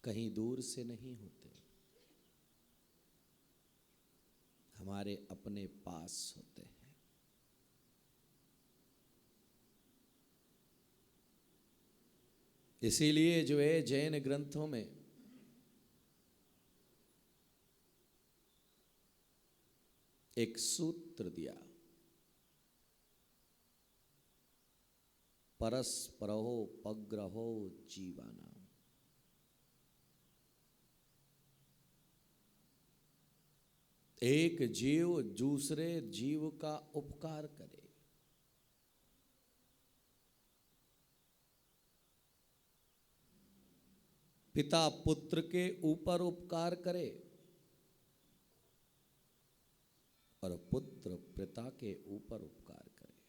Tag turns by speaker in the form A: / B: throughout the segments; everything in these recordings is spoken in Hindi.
A: कहीं दूर से नहीं होते, हमारे अपने पास होते हैं। इसीलिए जो है जैन ग्रंथों में एक सूत्र दिया, परस्परो पग्रहो जीवाना। एक जीव दूसरे जीव का उपकार करे। पिता पुत्र के ऊपर उपकार करे और पुत्र पिता के ऊपर उपकार करे।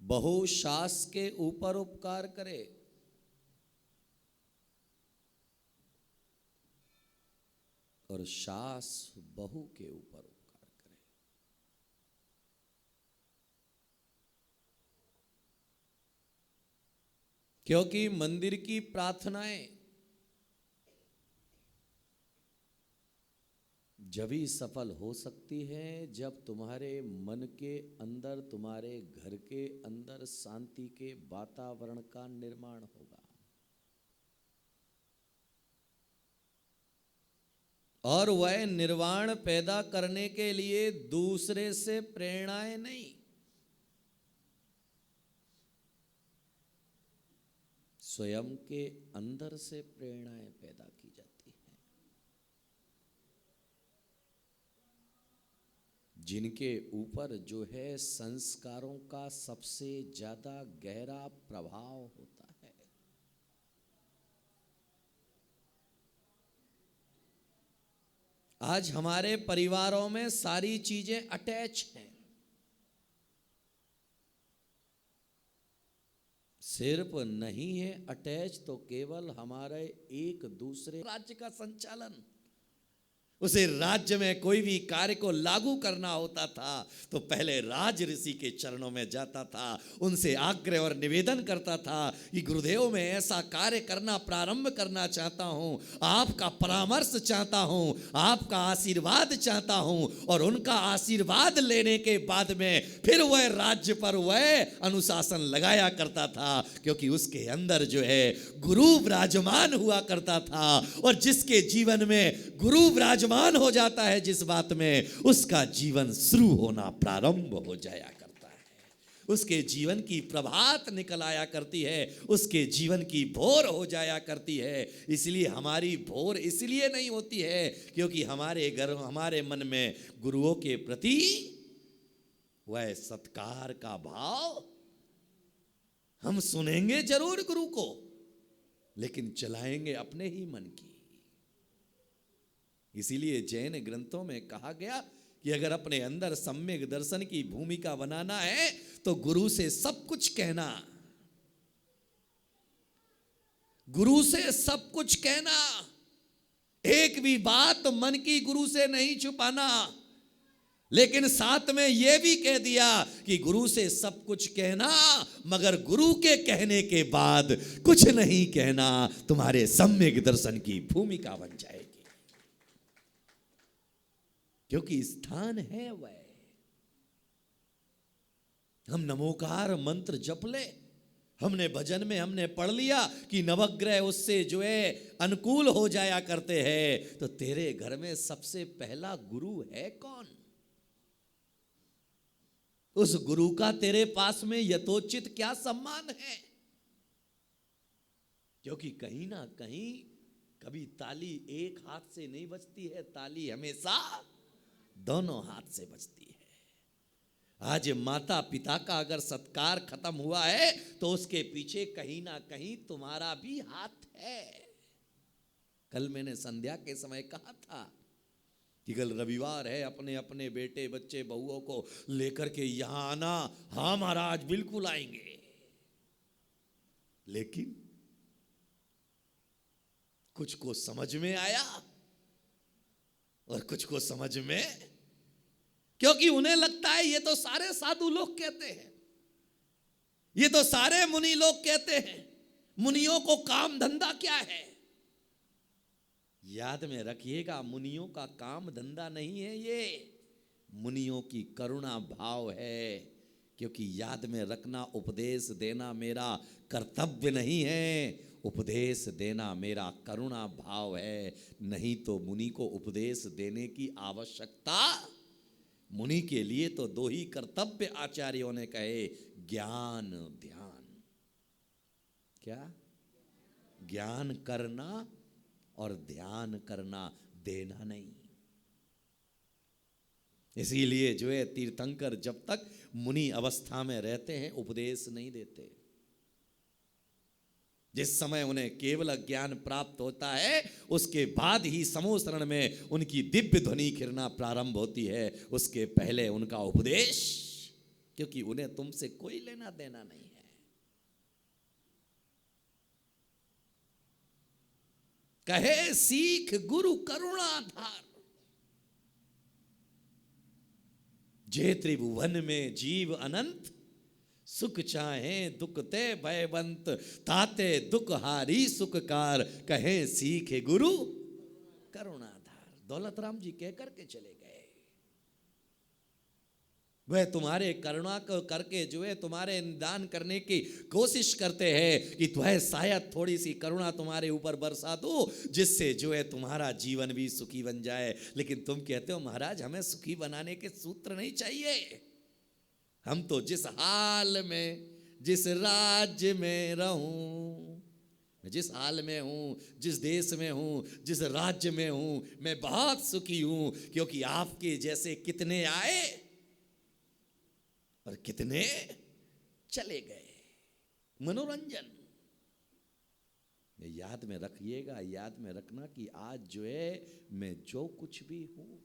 A: बहू सास के ऊपर उपकार करे और सास बहू के ऊपर उपकार करे। क्योंकि मंदिर की प्रार्थनाएं जब ही सफल हो सकती है जब तुम्हारे मन के अंदर, तुम्हारे घर के अंदर शांति के वातावरण का निर्माण होगा। और वह निर्वाण पैदा करने के लिए दूसरे से प्रेरणाएं नहीं, स्वयं के अंदर से प्रेरणाएं पैदा की जाती हैं। जिनके ऊपर जो है संस्कारों का सबसे ज्यादा गहरा प्रभाव होता है। आज हमारे परिवारों में सारी चीजें अटैच हैं। सिर्फ नहीं है अटैच तो केवल हमारे एक दूसरे राज्य का संचालन, उसे राज्य में कोई भी कार्य को लागू करना होता था तो पहले राज ऋषि के चरणों में जाता था, उनसे आग्रह और निवेदन करता था कि गुरुदेव मैं ऐसा कार्य करना प्रारंभ करना चाहता हूं, आपका परामर्श चाहता हूं, आपका आशीर्वाद चाहता हूं। और उनका आशीर्वाद लेने के बाद में फिर वह राज्य पर वह अनुशासन लगाया करता था, क्योंकि उसके अंदर जो है गुरु विराजमान हुआ करता था। और जिसके जीवन में गुरु विराजमान हो जाता है जिस बात में, उसका जीवन शुरू होना प्रारंभ हो जाया करता है। उसके जीवन की प्रभात निकल आया करती है, उसके जीवन की भोर हो जाया करती है। इसलिए हमारी भोर इसलिए नहीं होती है क्योंकि हमारे घर, हमारे मन में गुरुओं के प्रति वह सत्कार का भाव, हम सुनेंगे जरूर गुरु को लेकिन चलाएंगे अपने ही मन की। इसीलिए जैन ग्रंथों में कहा गया कि अगर अपने अंदर सम्यक दर्शन की भूमिका बनाना है तो गुरु से सब कुछ कहना, गुरु से सब कुछ कहना, एक भी बात मन की गुरु से नहीं छुपाना। लेकिन साथ में यह भी कह दिया कि गुरु से सब कुछ कहना मगर गुरु के कहने के बाद कुछ नहीं कहना, तुम्हारे सम्यक दर्शन की भूमिका बन जाएगी। क्योंकि स्थान है वह। हम नमोकार मंत्र जप ले, हमने भजन में हमने पढ़ लिया कि नवग्रह उससे जो है अनुकूल हो जाया करते हैं, तो तेरे घर में सबसे पहला गुरु है कौन? उस गुरु का तेरे पास में यथोचित क्या सम्मान है? क्योंकि कहीं ना कहीं कभी ताली एक हाथ से नहीं बजती है, ताली हमेशा दोनों हाथ से बजती है। आज माता पिता का अगर सत्कार खत्म हुआ है तो उसके पीछे कहीं ना कहीं तुम्हारा भी हाथ है। कल मैंने संध्या के समय कहा था कि कल रविवार है, अपने अपने बेटे बच्चे बहुओं को लेकर के यहां आना। हाँ महाराज बिल्कुल आएंगे। लेकिन कुछ को समझ में आया और कुछ को समझ में क्योंकि उन्हें लगता है ये तो सारे साधु लोग कहते हैं, ये तो सारे मुनि लोग कहते हैं, मुनियों को काम धंधा क्या है। याद में रखिएगा, मुनियों का काम धंधा नहीं है, ये मुनियों की करुणा भाव है। क्योंकि याद में रखना, उपदेश देना मेरा कर्तव्य नहीं है, उपदेश देना मेरा करुणा भाव है। नहीं तो मुनि को उपदेश देने की आवश्यकता, मुनि के लिए तो दो ही कर्तव्य आचार्यों ने कहे, ज्ञान ध्यान। क्या? ज्ञान करना और ध्यान करना, देना नहीं। इसीलिए जो है तीर्थंकर जब तक मुनि अवस्था में रहते हैं उपदेश नहीं देते। जिस समय उन्हें केवल ज्ञान प्राप्त होता है उसके बाद ही समूह में उनकी दिव्य ध्वनि खिरना प्रारंभ होती है, उसके पहले उनका उपदेश, क्योंकि उन्हें तुमसे कोई लेना देना नहीं है। कहे सीख गुरु करुणाधार, जे त्रिभुवन में जीव अनंत, सुख चाहे दुख ते भयवंत, ताते दुख हारी सुखकार, कहे सीखे गुरु करुणाधार। दौलत राम जी कह करके चले गए। वह तुम्हारे करुणा को करके जो है तुम्हारे निदान करने की कोशिश करते हैं कि तुम्हें शायद थोड़ी सी करुणा तुम्हारे ऊपर बरसा दो, जिससे जो है तुम्हारा जीवन भी सुखी बन जाए। लेकिन तुम कहते हो महाराज हमें सुखी बनाने के सूत्र नहीं चाहिए, हम तो जिस हाल में जिस राज्य में रहूं, जिस हाल में हूं, जिस देश में हूं, जिस राज्य में हूं, मैं बहुत सुखी हूं, क्योंकि आपके जैसे कितने आए और कितने चले गए। मनोरंजन याद में रखिएगा, याद में रखना कि आज जो है मैं जो कुछ भी हूं,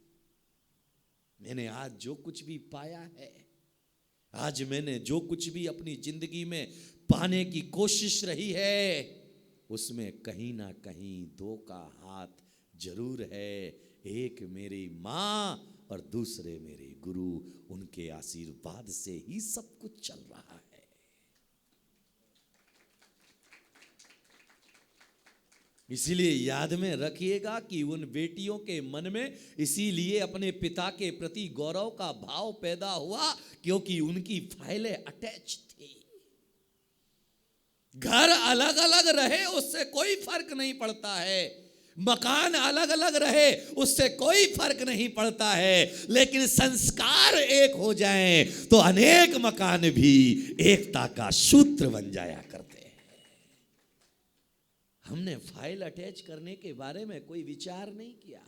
A: मैंने आज जो कुछ भी पाया है, आज मैंने जो कुछ भी अपनी जिंदगी में पाने की कोशिश रही है, उसमें कहीं ना कहीं दो का हाथ जरूर है। एक मेरी मां और दूसरे मेरे गुरु, उनके आशीर्वाद से ही सब कुछ चल रहा है। इसीलिए याद में रखिएगा कि उन बेटियों के मन में इसीलिए अपने पिता के प्रति गौरव का भाव पैदा हुआ, क्योंकि उनकी फाइलें अटैच थी। घर अलग अलग रहे उससे कोई फर्क नहीं पड़ता है, मकान अलग अलग रहे उससे कोई फर्क नहीं पड़ता है, लेकिन संस्कार एक हो जाएं तो अनेक मकान भी एकता का सूत्र बन जाया करते हैं। हमने फाइल अटैच करने के बारे में कोई विचार नहीं किया।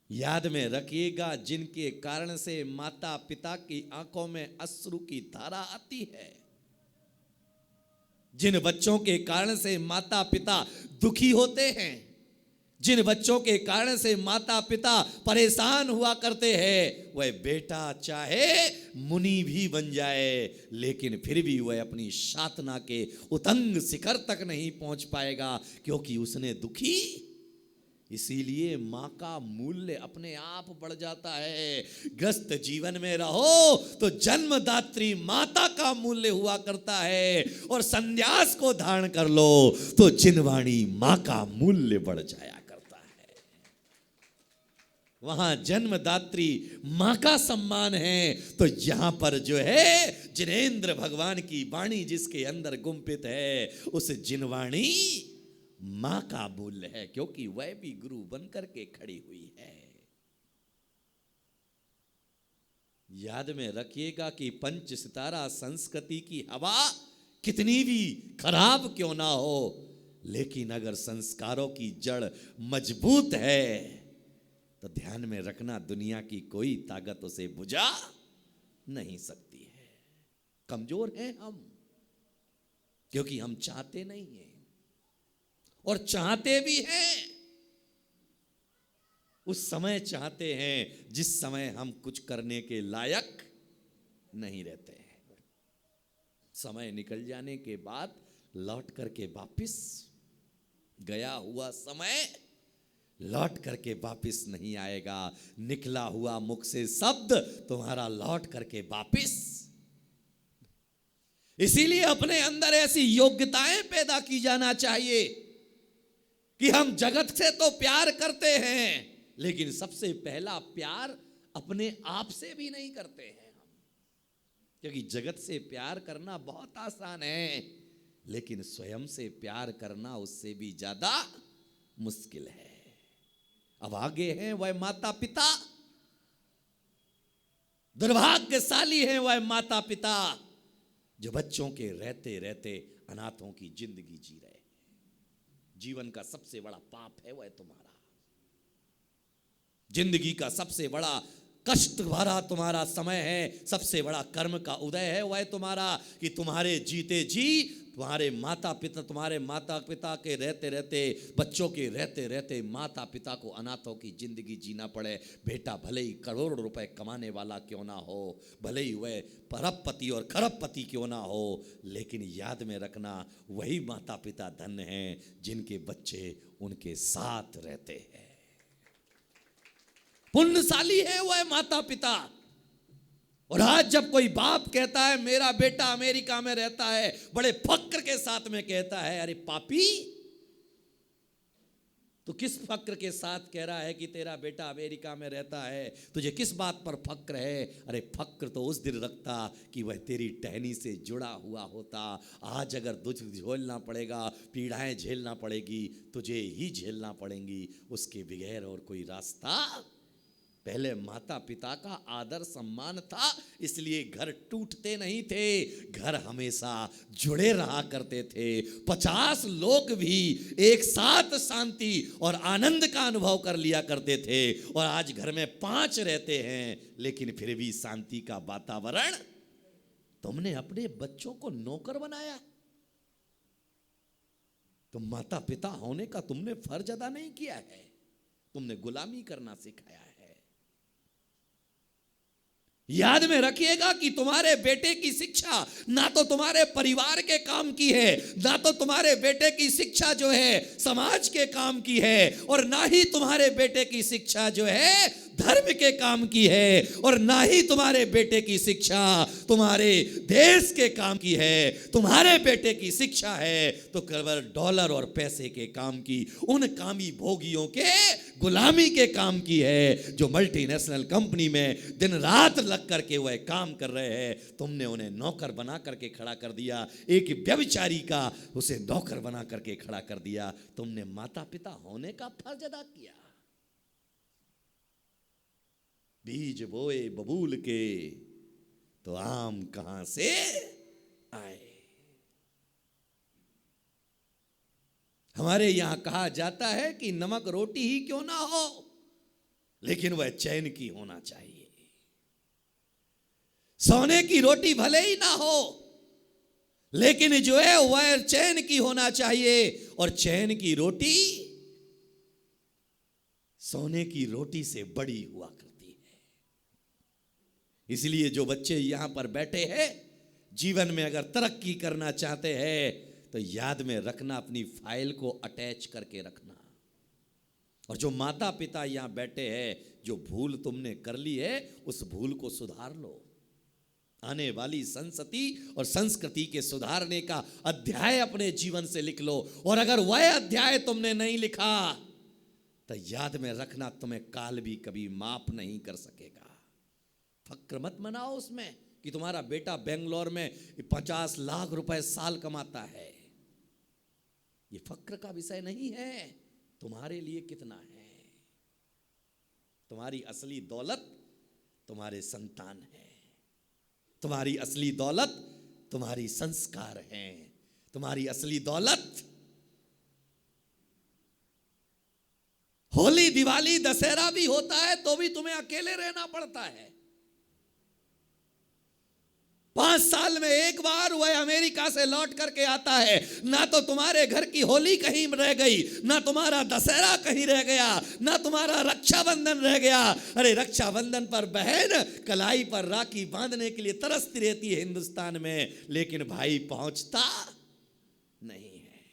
A: याद में रखिएगा, जिनके कारण से माता पिता की आंखों में अश्रु की धारा आती है, जिन बच्चों के कारण से माता पिता दुखी होते हैं, जिन बच्चों के कारण से माता पिता परेशान हुआ करते हैं, वह बेटा चाहे मुनि भी बन जाए लेकिन फिर भी वह अपनी साधना के उतंग शिखर तक नहीं पहुंच पाएगा, क्योंकि उसने दुखी। इसीलिए मां का मूल्य अपने आप बढ़ जाता है। ग्रस्त जीवन में रहो तो जन्मदात्री माता का मूल्य हुआ करता है, और संन्यास को धारण कर लो तो जिनवाणी मां का मूल्य बढ़ जाया करता है। वहां जन्मदात्री मां का सम्मान है, तो यहां पर जो है जिनेंद्र भगवान की वाणी जिसके अंदर गुंफित है, उस जिनवाणी मां का मूल्य है, क्योंकि वह भी गुरु बनकर के खड़ी हुई है। याद में रखिएगा कि पंच सितारा संस्कृति की हवा कितनी भी खराब क्यों ना हो, लेकिन अगर संस्कारों की जड़ मजबूत है तो ध्यान में रखना दुनिया की कोई ताकत उसे बुझा नहीं सकती है। कमजोर हैं हम, क्योंकि हम चाहते नहीं हैं, और चाहते भी हैं उस समय चाहते हैं जिस समय हम कुछ करने के लायक नहीं रहते हैं। समय निकल जाने के बाद लौट करके वापिस गया हुआ समय लौट करके वापिस नहीं आएगा। निकला हुआ मुख से शब्द तुम्हारा लौट करके वापिस। इसीलिए अपने अंदर ऐसी योग्यताएं पैदा की जाना चाहिए कि हम जगत से तो प्यार करते हैं, लेकिन सबसे पहला प्यार अपने आप से भी नहीं करते हैं हम। क्योंकि जगत से प्यार करना बहुत आसान है, लेकिन स्वयं से प्यार करना उससे भी ज्यादा मुश्किल है। अब आगे हैं वह माता पिता, दुर्भाग्यशाली हैं वह माता पिता जो बच्चों के रहते रहते अनाथों की जिंदगी जी रहे। जीवन का सबसे बड़ा पाप है वह तुम्हारा, जिंदगी का सबसे बड़ा कष्ट भरा तुम्हारा समय है, सबसे बड़ा कर्म का उदय है वह तुम्हारा कि तुम्हारे जीते जी तुम्हारे माता पिता के रहते रहते, बच्चों के रहते रहते माता पिता को अनाथों की जिंदगी जीना पड़े। बेटा भले ही करोड़ों रुपए कमाने वाला क्यों ना हो, भले ही वह परपति और खरबपति क्यों ना हो, लेकिन याद में रखना वही माता पिता धन्य हैं जिनके बच्चे उनके साथ रहते हैं। पुण्यशाली है वह माता पिता। और आज जब कोई बाप कहता है मेरा बेटा अमेरिका में रहता है, बड़े फक्र के साथ में कहता है, अरे पापी तो किस फक्र के साथ कह रहा है कि तेरा बेटा अमेरिका में रहता है, तुझे किस बात पर फक्र है? अरे फक्र तो उस दिन रखता कि वह तेरी टहनी से जुड़ा हुआ होता। आज अगर दुख झेलना पड़ेगा, पीड़ाएं झेलना पड़ेगी, तुझे ही झेलना पड़ेंगी, उसके बगैर और कोई रास्ता। पहले माता पिता का आदर सम्मान था, इसलिए घर टूटते नहीं थे, घर हमेशा जुड़े रहा करते थे। 50 लोग भी एक साथ शांति और आनंद का अनुभव कर लिया करते थे। और आज घर में 5 रहते हैं, लेकिन फिर भी शांति का वातावरण। तुमने अपने बच्चों को नौकर बनाया, तो माता पिता होने का तुमने फर्ज अदा नहीं किया है, तुमने गुलामी करना सिखाया है। याद में रखिएगा कि तुम्हारे बेटे की शिक्षा ना तो तुम्हारे परिवार के काम की है, ना तो तुम्हारे बेटे की शिक्षा जो है समाज के काम की है, और ना ही तुम्हारे बेटे की शिक्षा जो है धर्म के काम की है, और ना ही तुम्हारे बेटे की शिक्षा तुम्हारे देश के काम की है। तुम्हारे बेटे की शिक्षा है तो केवल डॉलर और पैसे के काम की, उन कामी भोगियों के गुलामी के काम की है, जो मल्टीनेशनल कंपनी में दिन रात लग करके वह काम कर रहे हैं। तुमने उन्हें नौकर बना करके खड़ा कर दिया, एक व्यभिचारी का उसे नौकर बना करके खड़ा कर दिया। तुमने माता पिता होने का फर्ज अदा किया। बीज बोए बबूल के तो आम कहां से आए। हमारे यहां कहा जाता है कि नमक रोटी ही क्यों ना हो, लेकिन वह चैन की होना चाहिए। सोने की रोटी भले ही ना हो, लेकिन जो है वह चैन की होना चाहिए। और चैन की रोटी सोने की रोटी से बड़ी हुआ करती है। इसलिए जो बच्चे यहां पर बैठे हैं, जीवन में अगर तरक्की करना चाहते हैं तो याद में रखना, अपनी फाइल को अटैच करके रखना। और जो माता पिता यहां बैठे हैं, जो भूल तुमने कर ली है उस भूल को सुधार लो। आने वाली संस्कृति और संस्कृति के सुधारने का अध्याय अपने जीवन से लिख लो। और अगर वह अध्याय तुमने नहीं लिखा तो याद में रखना, तुम्हें काल भी कभी माफ नहीं कर सकेगा। फक्र मत मनाओ उसमें कि तुम्हारा बेटा बेंगलोर में 50 लाख रुपए साल कमाता है। ये फक्र का विषय नहीं है। तुम्हारे लिए कितना है? तुम्हारी असली दौलत तुम्हारे संतान है, तुम्हारी असली दौलत तुम्हारी संस्कार हैं, तुम्हारी असली दौलत होली दिवाली दशहरा भी होता है तो भी तुम्हें अकेले रहना पड़ता है। 5 साल में एक बार वह अमेरिका से लौट करके आता है, ना तो तुम्हारे घर की होली कहीं रह गई, ना तुम्हारा दशहरा कहीं रह गया, ना तुम्हारा रक्षाबंधन रह गया। अरे रक्षाबंधन पर बहन कलाई पर राखी बांधने के लिए तरसती रहती है हिंदुस्तान में, लेकिन भाई पहुंचता नहीं है।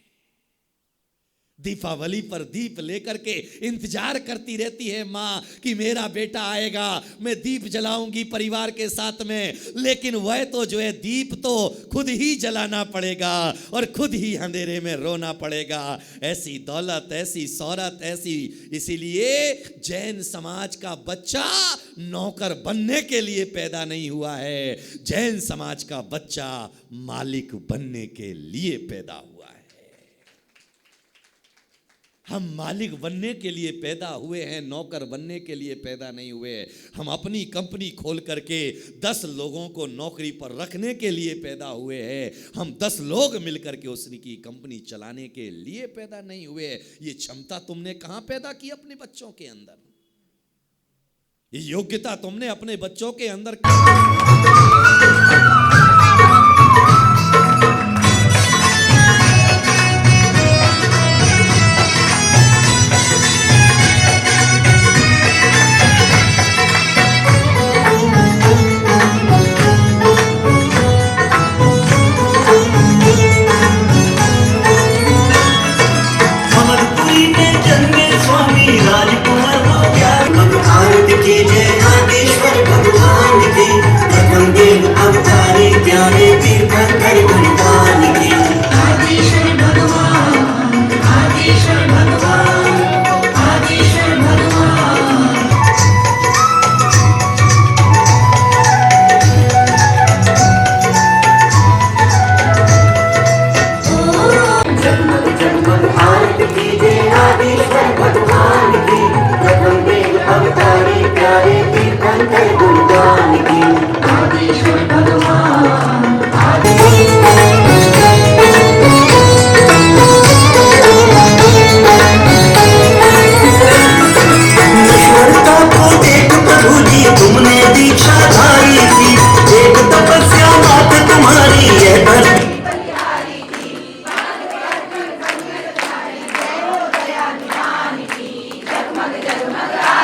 A: दीपावली पर दीप लेकर के इंतजार करती रहती है माँ कि मेरा बेटा आएगा, मैं दीप जलाऊंगी परिवार के साथ में। लेकिन वह तो जो है दीप तो खुद ही जलाना पड़ेगा और खुद ही अंधेरे में रोना पड़ेगा। ऐसी दौलत, ऐसी शौहरत, ऐसी, इसीलिए जैन समाज का बच्चा नौकर बनने के लिए पैदा नहीं हुआ है, जैन समाज का बच्चा मालिक बनने के लिए पैदा हुआ है। हम मालिक बनने के लिए पैदा हुए हैं, नौकर बनने के लिए पैदा नहीं हुए। हम अपनी कंपनी खोल करके 10 लोगों को नौकरी पर रखने के लिए पैदा हुए हैं। हम 10 लोग मिलकर के उसकी कंपनी चलाने के लिए पैदा नहीं हुए। ये क्षमता तुमने कहां पैदा की अपने बच्चों के अंदर? ये योग्यता तुमने अपने बच्चों के अंदर